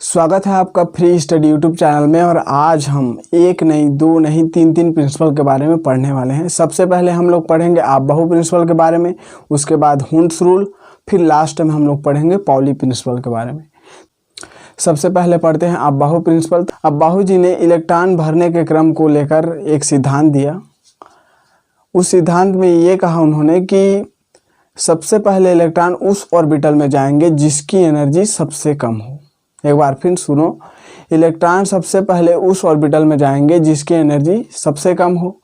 स्वागत है आपका फ्री स्टडी यूट्यूब चैनल में। और आज हम एक नहीं, दो नहीं, तीन प्रिंसिपल के बारे में पढ़ने वाले हैं। सबसे पहले हम लोग पढ़ेंगे आप-बाहू प्रिंसिपल के बारे में, उसके बाद हुंड्स रूल, फिर लास्ट में हम लोग पढ़ेंगे पाउली प्रिंसिपल के बारे में। सबसे पहले पढ़ते हैं आप-बाहू प्रिंसिपल। आप-बाहू जी ने इलेक्ट्रॉन भरने के क्रम को लेकर एक सिद्धांत दिया। उस सिद्धांत में ये कहा उन्होंने कि सबसे पहले इलेक्ट्रॉन उस ऑर्बिटल में जाएंगे जिसकी एनर्जी सबसे कम हो। एक बार फिर सुनो, इलेक्ट्रॉन सबसे पहले उस ऑर्बिटल में जाएंगे जिसकी एनर्जी सबसे कम हो।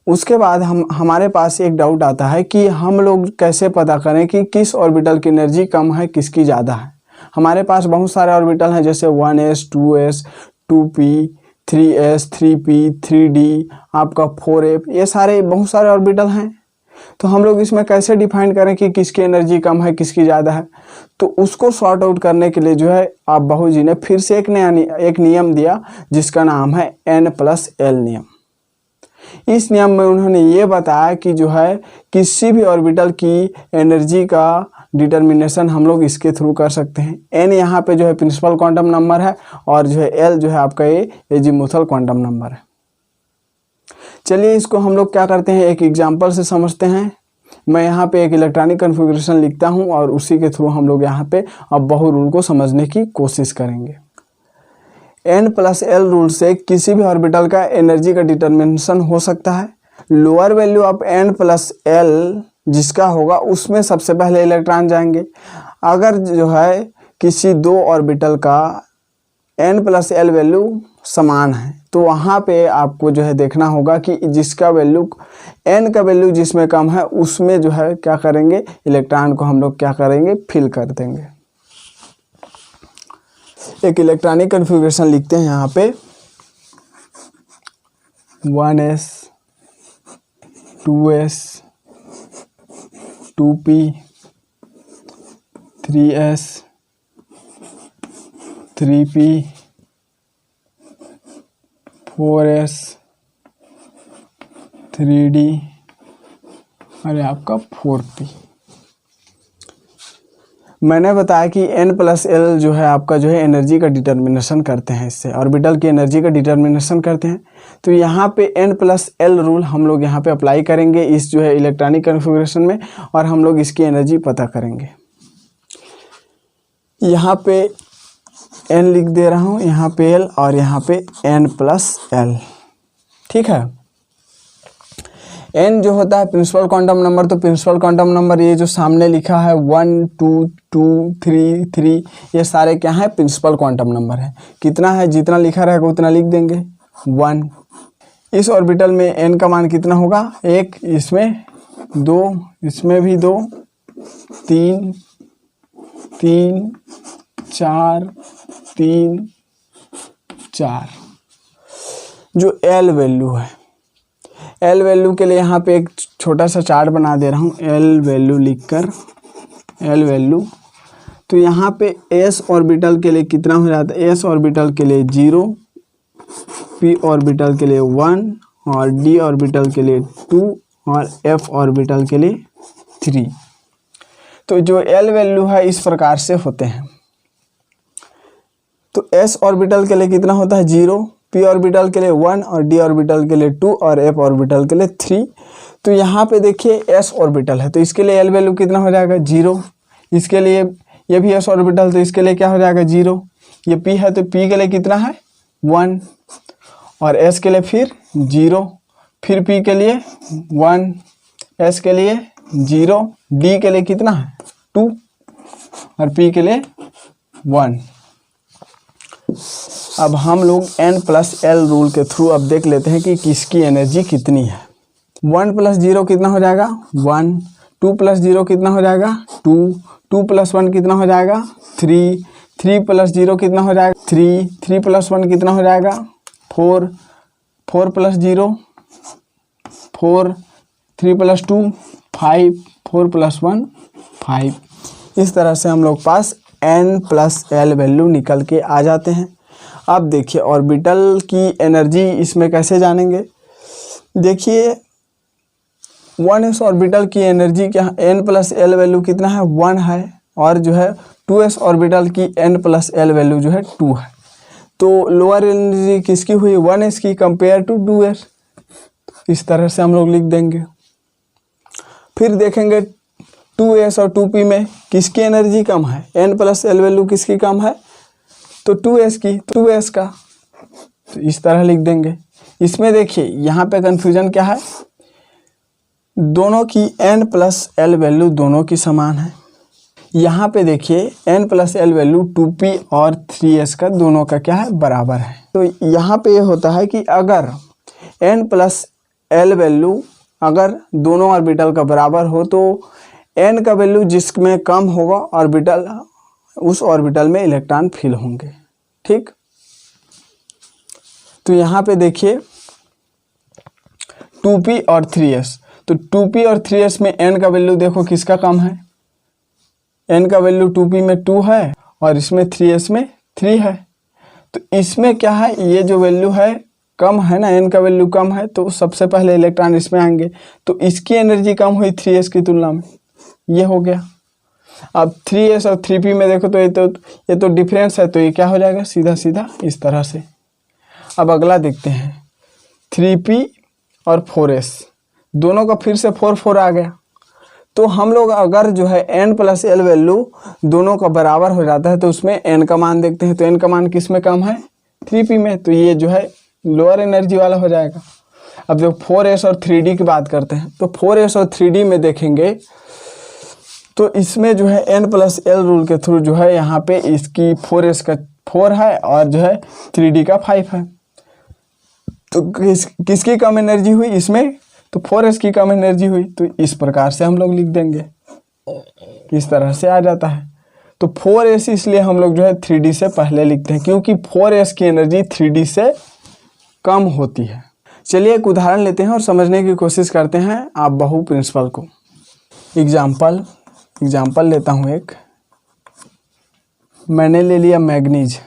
उसके बाद हमारे पास एक डाउट आता है कि हम लोग कैसे पता करें कि किस ऑर्बिटल की एनर्जी कम है, किसकी ज़्यादा है। हमारे पास बहुत सारे ऑर्बिटल हैं, जैसे 1s, 2s, 2p, 3s, 3p, 3d, आपका 4f, ये सारे बहुत सारे ऑर्बिटल हैं। तो हम लोग इसमें कैसे डिफाइन करें कि किसकी एनर्जी कम है, किसकी ज़्यादा है। तो उसको सॉर्ट आउट करने के लिए जो है आप-बाहू जी ने फिर से एक नियम दिया जिसका नाम है n+l नियम। इस नियम में उन्होंने ये बताया कि जो है किसी भी ऑर्बिटल की एनर्जी का डिटर्मिनेशन हम लोग इसके थ्रू कर सकते हैं। n यहाँ पे जो है प्रिंसिपल क्वांटम नंबर है और जो है l जो है आपका ये एजीमुथल क्वांटम नंबर है। चलिए इसको हम लोग क्या करते हैं, एक एग्जांपल से समझते हैं। मैं यहाँ पे एक इलेक्ट्रॉनिक कन्फिग्रेशन लिखता हूँ और उसी के थ्रू हम लोग यहाँ पे आप-बाहू रूल को समझने की कोशिश करेंगे। n+l रूल से किसी भी ऑर्बिटल का एनर्जी का डिटर्मिनेशन हो सकता है। लोअर वैल्यू ऑफ n+l जिसका होगा उसमें सबसे पहले इलेक्ट्रॉन जाएंगे। अगर जो है किसी दो ऑर्बिटल का n+l वैल्यू समान है तो वहाँ पे आपको जो है देखना होगा कि जिसका वैल्यू n का वैल्यू जिसमें कम है उसमें जो है क्या करेंगे, इलेक्ट्रॉन को हम लोग क्या करेंगे, फिल कर देंगे। एक इलेक्ट्रॉनिक कन्फिग्रेशन लिखते हैं यहाँ पे 1s, 2s, 2p, 3s, 3p, 4s, 3d और आपका 4p। मैंने बताया कि n+l जो है आपका जो है एनर्जी का डिटर्मिनेशन करते हैं, इससे ऑर्बिटल की एनर्जी का डिटर्मिनेशन करते हैं। तो यहाँ पे n+l रूल हम लोग यहाँ पे अप्लाई करेंगे इस जो है इलेक्ट्रॉनिक कन्फिग्रेशन में और हम लोग इसकी एनर्जी पता करेंगे। यहाँ पे n लिख दे रहा हूँ, यहाँ पे l और यहाँ पे n+l। ठीक है। n जो होता है प्रिंसिपल क्वांटम नंबर, तो प्रिंसिपल क्वांटम नंबर ये जो सामने लिखा है 1, 2, 2, 3, 3, ये सारे क्या है, प्रिंसिपल क्वांटम नंबर है। कितना है, जितना लिखा रहेगा उतना लिख देंगे 1। इस ऑर्बिटल में n का मान कितना होगा, 1, इसमें 2, इसमें भी 2, 3, 3, 4, 3, 4। जो l वैल्यू है, l वैल्यू के लिए यहाँ पे एक छोटा सा चार्ट बना दे रहा हूँ, l वैल्यू लिखकर, l वैल्यू। तो यहाँ पे s ऑर्बिटल के लिए कितना हो जाता है, s ऑर्बिटल के लिए 0, p ऑर्बिटल के लिए 1 और d ऑर्बिटल के लिए 2 और f ऑर्बिटल के लिए 3। तो जो l वैल्यू है इस प्रकार से होते हैं। तो s ऑर्बिटल के लिए कितना होता है, 0, p ऑर्बिटल के लिए 1 और d ऑर्बिटल के लिए 2 और f ऑर्बिटल के लिए 3। तो यहाँ पे देखिए s ऑर्बिटल है तो इसके लिए l वैल्यू कितना हो जाएगा, 0। इसके लिए ये भी s ऑर्बिटल तो इसके लिए क्या हो जाएगा, 0। ये p है तो p के लिए कितना है, 1 और s के लिए फिर 0, फिर p के लिए 1, s के लिए 0, d के लिए कितना है, 2 और p के लिए 1। अब हम लोग n+l रूल के थ्रू अब देख लेते हैं कि किसकी एनर्जी कितनी है। 1 + 0 कितना हो जाएगा, 1, 2 + 0 कितना हो जाएगा, 2, 2 + 1 कितना हो जाएगा, 3, 3 + 0 कितना हो जाएगा, 3, 3 + 1 कितना हो जाएगा, 4, 4 + 0, 4, 3 + 2, 5, 4 + 1, 5। इस तरह से हम लोग पास n+l वैल्यू निकल के आ जाते हैं। अब देखिए ऑर्बिटल की एनर्जी इसमें कैसे जानेंगे। देखिए 1s ऑर्बिटल की एनर्जी क्या, n+l वैल्यू कितना है, 1 है और जो है 2s ऑर्बिटल की n+l वैल्यू जो है 2 है। तो लोअर एनर्जी किसकी हुई, 1s की कंपेयर टू 2s। इस तरह से हम लोग लिख देंगे। फिर देखेंगे 2s और 2p में किसकी एनर्जी कम है, n+l वैल्यू किसकी कम है, तो 2s की, 2s का, तो इस तरह लिख देंगे। इसमें देखिए यहाँ पे कंफ्यूजन क्या है, दोनों की n+l वैल्यू दोनों की समान है। यहाँ पे देखिए n+l वैल्यू 2p और 3s का दोनों का क्या है, बराबर है। तो यहाँ पे ये होता है कि अगर n+l वैल्यू अगर दोनों ऑर्बिटल का बराबर हो तो n का वैल्यू जिसमें कम होगा ऑर्बिटल, उस ऑर्बिटल में इलेक्ट्रॉन फिल होंगे। ठीक, तो यहाँ पे देखिए 2p और 3s, तो 2p और 3s में n का वैल्यू देखो किसका कम है, n का वैल्यू 2p में 2 है और इसमें 3s में 3 है। तो इसमें क्या है, ये जो वैल्यू है कम है ना, n का वैल्यू कम है, तो सबसे पहले इलेक्ट्रॉन इसमें आएंगे, तो इसकी एनर्जी कम हुई 3s की तुलना में, ये हो गया। अब 3s और 3p में देखो तो ये तो डिफरेंस है, तो ये क्या हो जाएगा, सीधा सीधा इस तरह से। अब अगला देखते हैं 3p और 4s, दोनों का फिर से 4 आ गया। तो हम लोग अगर जो है n+l वैल्यू दोनों का बराबर हो जाता है तो उसमें n का मान देखते हैं, तो n का मान किस में कम है, 3p में, तो ये जो है लोअर एनर्जी वाला हो जाएगा। अब जो 4s और 3d की बात करते हैं, तो 4s और 3d में देखेंगे तो इसमें जो है n+l रूल के थ्रू जो है यहाँ पे इसकी 4s का 4 है और जो है 3d का 5 है। तो किसकी कम एनर्जी हुई इसमें, तो 4s की कम एनर्जी हुई, तो इस प्रकार से हम लोग लिख देंगे, इस तरह से आ जाता है। तो 4s इसलिए हम लोग जो है 3d से पहले लिखते हैं, क्योंकि 4s की एनर्जी 3d से कम होती है। चलिए एक उदाहरण लेते हैं और समझने की कोशिश करते हैं आप बहु प्रिंसिपल को। एग्जाम्पल लेता हूँ एक, मैंने ले लिया मैग्नीज,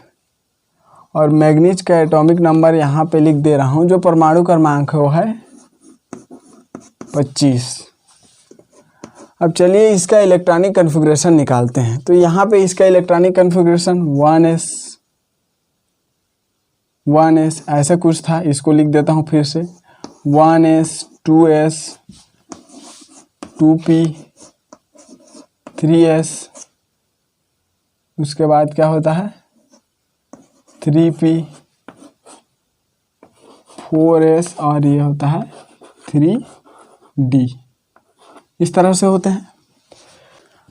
और मैग्नीज का एटॉमिक नंबर यहाँ पे लिख दे रहा हूँ, जो परमाणु क्रमांक है वो है 25। अब चलिए इसका इलेक्ट्रॉनिक कन्फिग्रेशन निकालते हैं। तो यहाँ पे इसका इलेक्ट्रॉनिक कन्फिग्रेशन 1s ऐसा कुछ था, इसको लिख देता हूँ फिर से 1s 2s 2p 3s, उसके बाद क्या होता है 3p 4s और ये होता है 3d। इस तरह से होते हैं।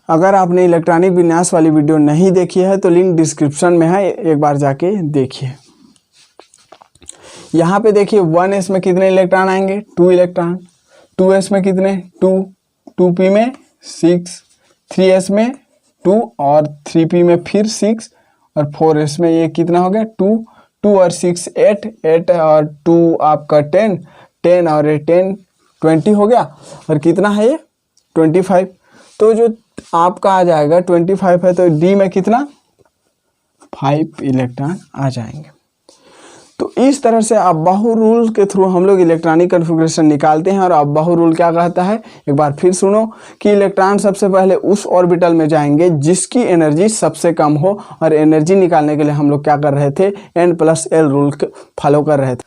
अगर आपने इलेक्ट्रॉनिक विन्यास वाली वीडियो नहीं देखी है तो लिंक डिस्क्रिप्शन में है, एक बार जाके देखिए। यहाँ पे देखिए 1s में कितने इलेक्ट्रॉन आएंगे, 2 इलेक्ट्रॉन, 2s में कितने 2, 2p में 6, 3s में 2 और 3p में फिर 6 और 4s में ये कितना हो गया 2, 2 और 6 8 और 2 आपका 10 और 10 20 हो गया, और कितना है ये 25। तो जो आपका आ जाएगा 25 है, तो डी में कितना 5 इलेक्ट्रॉन आ जाएंगे। तो इस तरह से अब्बाहु रूल के थ्रू हम लोग इलेक्ट्रॉनिक कन्फिग्रेशन निकालते हैं। और अब्बाहु रूल क्या कहता है, एक बार फिर सुनो, कि इलेक्ट्रॉन सबसे पहले उस ऑर्बिटल में जाएंगे जिसकी एनर्जी सबसे कम हो। और एनर्जी निकालने के लिए हम लोग क्या कर रहे थे, n+l रूल फॉलो कर रहे थे।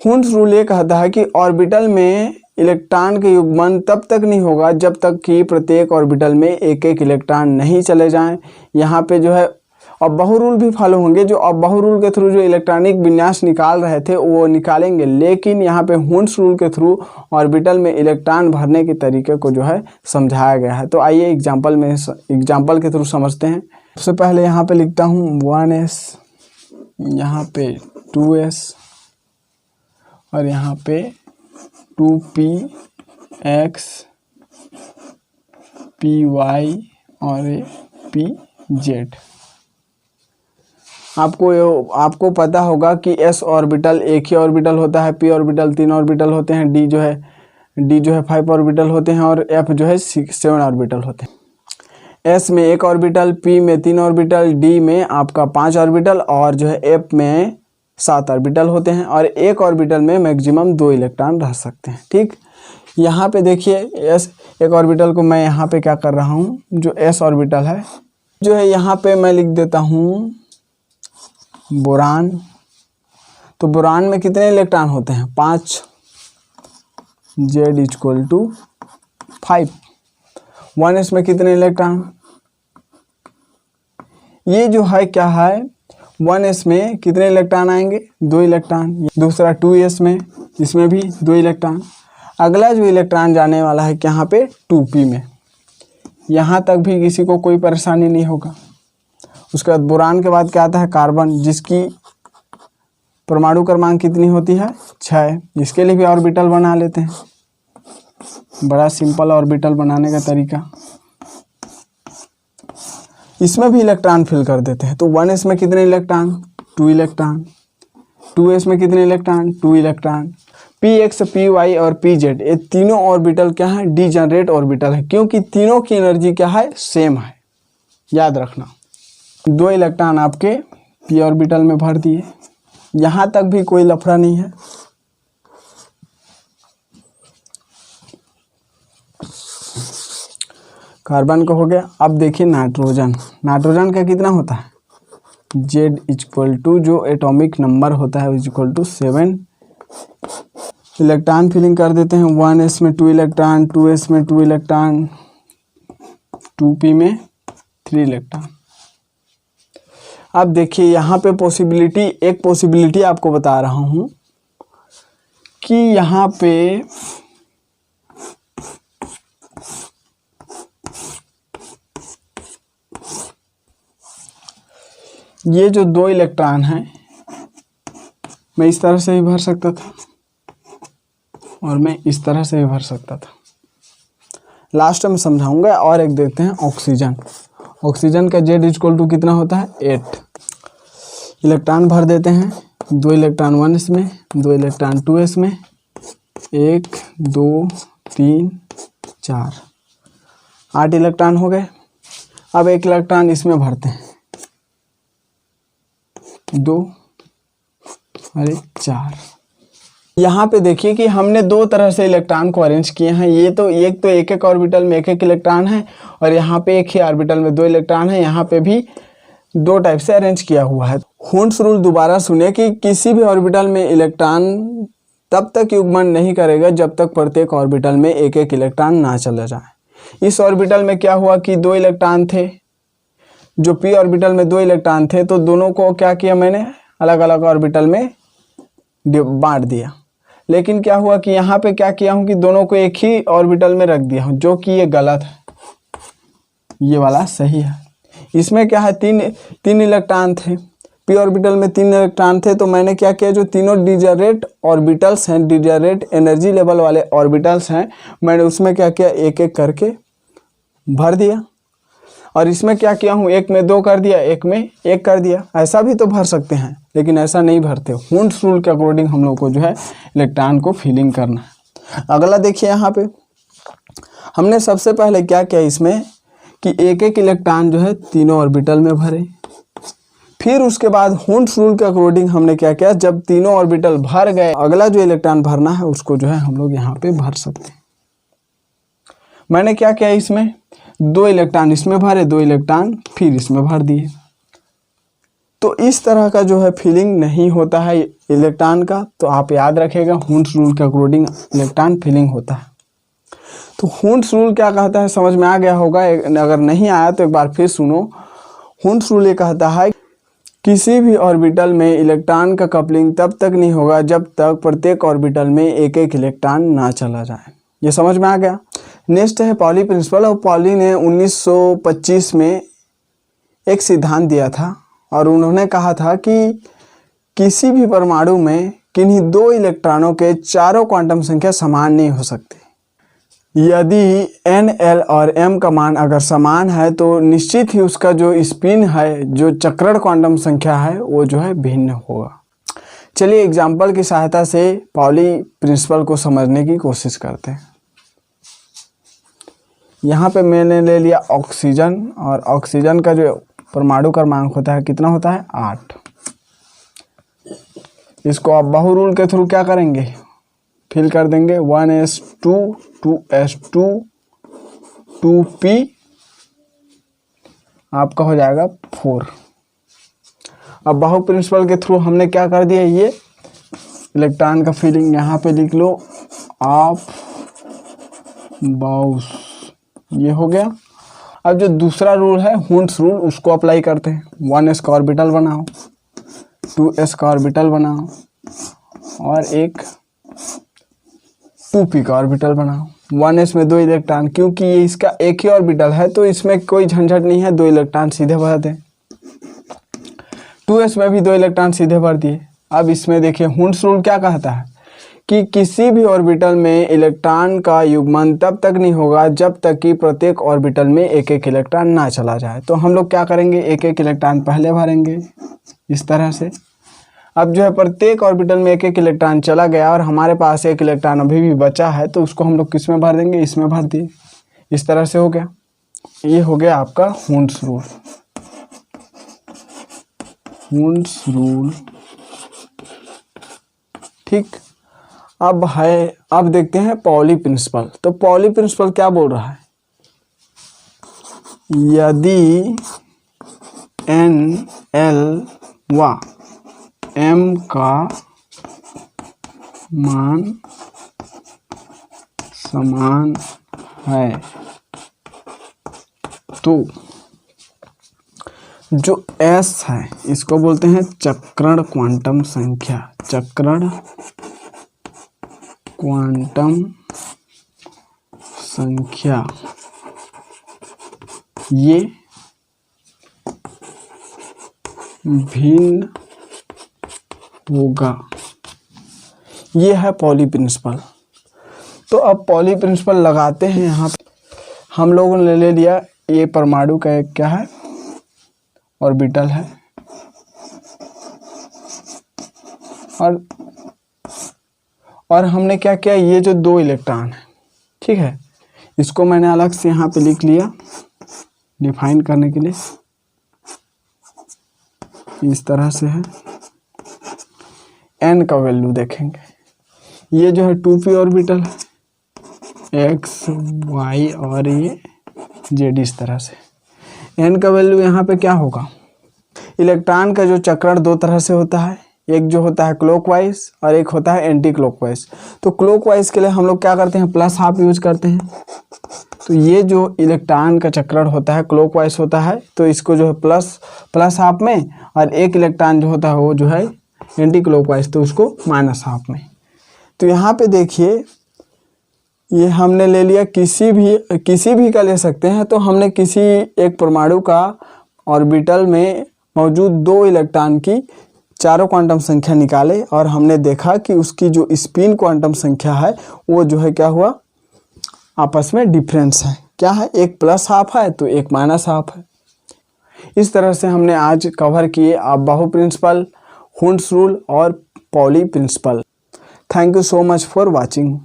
हुंस रूल ये कहता है कि ऑर्बिटल में इलेक्ट्रॉन के युग्मन तब तक नहीं होगा जब तक कि प्रत्येक ऑर्बिटल में एक एक इलेक्ट्रॉन नहीं चले जाएं। यहाँ पे जो है अब्बाहु रूल भी फॉलो होंगे, जो अब्बाहु रूल के थ्रू जो इलेक्ट्रॉनिक विन्यास निकाल रहे थे वो निकालेंगे, लेकिन यहाँ पे हुंस रूल के थ्रू ऑर्बिटल में इलेक्ट्रॉन भरने के तरीके को जो है समझाया गया है। तो आइए एग्जाम्पल के थ्रू समझते हैं। सबसे पहले यहाँ पे लिखता हूँ 1s, यहाँ पे 2s और यहाँ पे 2px py और pz। आपको पता होगा कि s ऑर्बिटल एक ही ऑर्बिटल होता है, p ऑर्बिटल 3 ऑर्बिटल होते हैं, d जो है 5 ऑर्बिटल होते हैं और f जो है 7 ऑर्बिटल होते हैं। s में 1 ऑर्बिटल, p में 3 ऑर्बिटल, d में आपका 5 ऑर्बिटल और जो है f में 7 ऑर्बिटल होते हैं। और एक ऑर्बिटल में मैक्सिमम 2 इलेक्ट्रॉन रह सकते हैं। ठीक, यहाँ पे देखिए s एक ऑर्बिटल को मैं यहाँ पे क्या कर रहा हूँ, जो s ऑर्बिटल है जो है यहाँ पे मैं लिख देता हूँ बोरान। तो बोरान में कितने इलेक्ट्रॉन होते हैं? 5। Z = 5। 1s में कितने इलेक्ट्रॉन? ये जो है क्या है, 1s में कितने इलेक्ट्रॉन आएंगे? 2 इलेक्ट्रॉन। दूसरा 2s में, इसमें भी 2 इलेक्ट्रॉन। अगला जो इलेक्ट्रॉन जाने वाला है यहाँ पे 2p में। यहाँ तक भी किसी को कोई परेशानी नहीं होगा। उसके बाद बोरान के बाद क्या आता है? कार्बन, जिसकी परमाणु क्रमांक कितनी होती है? 6। इसके लिए भी ऑर्बिटल बना लेते हैं। बड़ा सिंपल ऑर्बिटल बनाने का तरीका। इसमें भी इलेक्ट्रॉन फिल कर देते हैं। तो 1s में कितने इलेक्ट्रॉन? 2 इलेक्ट्रॉन। 2s में कितने इलेक्ट्रॉन? 2 इलेक्ट्रॉन। px, py और pz ये तीनों ऑर्बिटल क्या है? डीजनरेट ऑर्बिटल है, क्योंकि तीनों की एनर्जी क्या है? सेम है। याद रखना। 2 इलेक्ट्रॉन आपके p ऑर्बिटल में भर दिए। यहाँ तक भी कोई लफड़ा नहीं है। कार्बन का हो गया। अब देखिए नाइट्रोजन। नाइट्रोजन का कितना होता है? Z = जो एटॉमिक नंबर होता है = 7। इलेक्ट्रॉन फिलिंग कर देते हैं। 1s में 2 इलेक्ट्रॉन, 2s में 2 इलेक्ट्रॉन, 2p में 3 इलेक्ट्रॉन। अब देखिए यहाँ पे एक पॉसिबिलिटी आपको बता रहा हूँ कि यहाँ पे ये जो 2 इलेक्ट्रॉन हैं, मैं इस तरह से भी भर सकता था और मैं इस तरह से भी भर सकता था। लास्ट में समझाऊंगा। और एक देखते हैं ऑक्सीजन। ऑक्सीजन का Z = कितना होता है? 8। इलेक्ट्रॉन भर देते हैं। 2 इलेक्ट्रॉन 1s में, 2 इलेक्ट्रॉन 2s में, 1 2 3 4, 8 इलेक्ट्रॉन हो गए। अब 1 इलेक्ट्रॉन इसमें भरते हैं। 2 और 4। यहाँ पे देखिए कि हमने 2 तरह से इलेक्ट्रॉन को अरेंज किए हैं। ये तो एक ऑर्बिटल में एक इलेक्ट्रॉन है, और यहाँ पे एक ही ऑर्बिटल में 2 इलेक्ट्रॉन है। यहाँ पे भी 2 टाइप से अरेंज किया हुआ है। हुंड्स रूल दोबारा सुने कि किसी भी ऑर्बिटल में इलेक्ट्रॉन तब तक युग्मन नहीं करेगा जब तक प्रत्येक ऑर्बिटल में एक इलेक्ट्रॉन ना चला जाए। इस ऑर्बिटल में क्या हुआ कि 2 इलेक्ट्रॉन थे, जो p ऑर्बिटल में 2 इलेक्ट्रॉन थे, तो दोनों को क्या किया मैंने? अलग अलग ऑर्बिटल में बांट दिया। लेकिन क्या हुआ कि यहाँ पे क्या किया हूँ कि दोनों को एक ही ऑर्बिटल में रख दिया हूँ, जो कि ये गलत है। ये वाला सही है। इसमें क्या है? 3 इलेक्ट्रॉन थे। p ऑर्बिटल में 3 इलेक्ट्रॉन थे, तो मैंने क्या किया? जो तीनों डिजनरेट ऑर्बिटल्स हैं, डिजनरेट एनर्जी लेवल वाले ऑर्बिटल्स हैं, मैंने उसमें क्या किया? एक एक करके भर दिया। और इसमें क्या किया हूँ? एक में 2 कर दिया, एक में 1 कर दिया। ऐसा भी तो भर सकते हैं, लेकिन ऐसा नहीं भरते। हुंड्स रूल के अकॉर्डिंग हम लोग को जो है इलेक्ट्रॉन को फिलिंग करना है। अगला देखिए, यहाँ पे हमने सबसे पहले क्या किया इसमें कि एक एक इलेक्ट्रॉन जो है तीनों ऑर्बिटल में भरे। फिर उसके बाद हुंड्स रूल के अकॉर्डिंग हमने क्या किया? जब तीनों ऑर्बिटल भर गए, अगला जो इलेक्ट्रॉन भरना है उसको जो है हम लोग यहाँ पे भर सकते हैं। मैंने क्या किया? इसमें 2 इलेक्ट्रॉन इसमें भरे, 2 इलेक्ट्रॉन फिर इसमें भर दिए। तो इस तरह का जो है फिलिंग नहीं होता है इलेक्ट्रॉन का। तो आप याद रखिएगा, हुंड्स रूल के अकॉर्डिंग इलेक्ट्रॉन फिलिंग होता है। तो हुंड्स रूल क्या कहता है समझ में आ गया होगा। अगर नहीं आया तो एक बार फिर सुनो। हुंड्स रूल ये कहता है किसी भी ऑर्बिटल में इलेक्ट्रॉन का कपलिंग तब तक नहीं होगा जब तक प्रत्येक ऑर्बिटल में एक एक इलेक्ट्रॉन ना चला जाए। ये समझ में आ गया। नेक्स्ट है पॉली प्रिंसिपल। और पॉली ने 1925 में एक सिद्धांत दिया था, और उन्होंने कहा था कि किसी भी परमाणु में किन्हीं 2 इलेक्ट्रॉनों के चारों क्वांटम संख्या समान नहीं हो सकती। यदि n, l और m का मान अगर समान है तो निश्चित ही उसका जो स्पिन है, जो चक्रण क्वांटम संख्या है, वो जो है भिन्न होगा। चलिए एग्जाम्पल की सहायता से पॉली प्रिंसिपल को समझने की कोशिश करते हैं। यहाँ पे मैंने ले लिया ऑक्सीजन, और ऑक्सीजन का जो परमाणु क्रमांक होता है कितना होता है? 8। इसको आप बहु रूल के थ्रू क्या करेंगे? फिल कर देंगे। 1s2 2s2 2p आपका हो जाएगा 4। अब बाहु प्रिंसिपल के थ्रू हमने क्या कर दिया, ये इलेक्ट्रॉन का फीलिंग यहाँ पे लिख लो ऑफ बाउस, ये हो गया। अब जो दूसरा रूल है हुंड्स रूल, उसको अप्लाई करते हैं। 1s का ऑर्बिटल बनाओ, 2s का ऑर्बिटल बनाओ और एक 2p का ऑर्बिटल बनाओ। 1s में 2 इलेक्ट्रॉन, क्योंकि ये इसका एक ही ऑर्बिटल है तो इसमें कोई झंझट नहीं है, 2 इलेक्ट्रॉन सीधे भर दें। 2s में भी 2 इलेक्ट्रॉन सीधे भर दिए। अब इसमें देखिए हुंड्स रूल क्या कहता है कि किसी भी ऑर्बिटल में इलेक्ट्रॉन का युग्मन तब तक नहीं होगा जब तक कि प्रत्येक ऑर्बिटल में एक एक इलेक्ट्रॉन ना चला जाए। तो हम लोग क्या करेंगे, एक एक इलेक्ट्रॉन पहले भरेंगे इस तरह से। अब जो है प्रत्येक ऑर्बिटल में एक एक इलेक्ट्रॉन चला गया और हमारे पास एक इलेक्ट्रॉन अभी भी बचा है, तो उसको हम लोग किस में भर देंगे, इसमें भर दिए। इस तरह से हो गया। ये हो गया आपका हुंड्स रूल। हुंड्स रूल ठीक। अब देखते हैं पॉली प्रिंसिपल। तो पॉली प्रिंसिपल क्या बोल रहा है, यदि N L व M का मान समान है तो जो S है इसको बोलते हैं चक्रण क्वांटम संख्या। चक्रण क्वांटम संख्या ये भिन्न होगा। ये है पॉली प्रिंसिपल। तो अब पॉली प्रिंसिपल लगाते हैं। यहाँ हम लोगों ने ले लिया ये परमाणु का एक क्या है, ऑर्बिटल है, और हमने क्या किया, ये जो 2 इलेक्ट्रॉन है, ठीक है, इसको मैंने अलग से यहाँ पे लिख लिया डिफाइन करने के लिए। इस तरह से है। n का वैल्यू देखेंगे, ये जो है 2p ऑर्बिटल है, x y और ये z, इस तरह से। n का वैल्यू यहाँ पे क्या होगा, इलेक्ट्रॉन का जो चक्रण 2 तरह से होता है, एक जो होता है क्लॉकवाइज और एक होता है एंटी क्लॉकवाइज। तो क्लॉकवाइज के लिए हम लोग क्या करते हैं, प्लस हाफ यूज करते हैं। तो ये जो इलेक्ट्रॉन का चक्रण होता है क्लॉकवाइज होता है, तो इसको जो है प्लस हाफ में, और एक इलेक्ट्रॉन जो होता है वो जो है एंटी क्लॉकवाइज, तो उसको माइनस हाफ में। तो यहाँ पे देखिए ये हमने ले लिया, किसी भी का ले सकते हैं। तो हमने किसी एक परमाणु का ऑर्बिटल में मौजूद 2 इलेक्ट्रॉन की चारों क्वांटम संख्या निकाले और हमने देखा कि उसकी जो स्पिन क्वांटम संख्या है वो जो है क्या हुआ, आपस में डिफरेंस है। क्या है, एक प्लस हाफ है तो एक माइनस हाफ है। इस तरह से हमने आज कवर किए बाहु प्रिंसिपल, हुंड्स रूल और Pauli principle. Thank you so much for watching.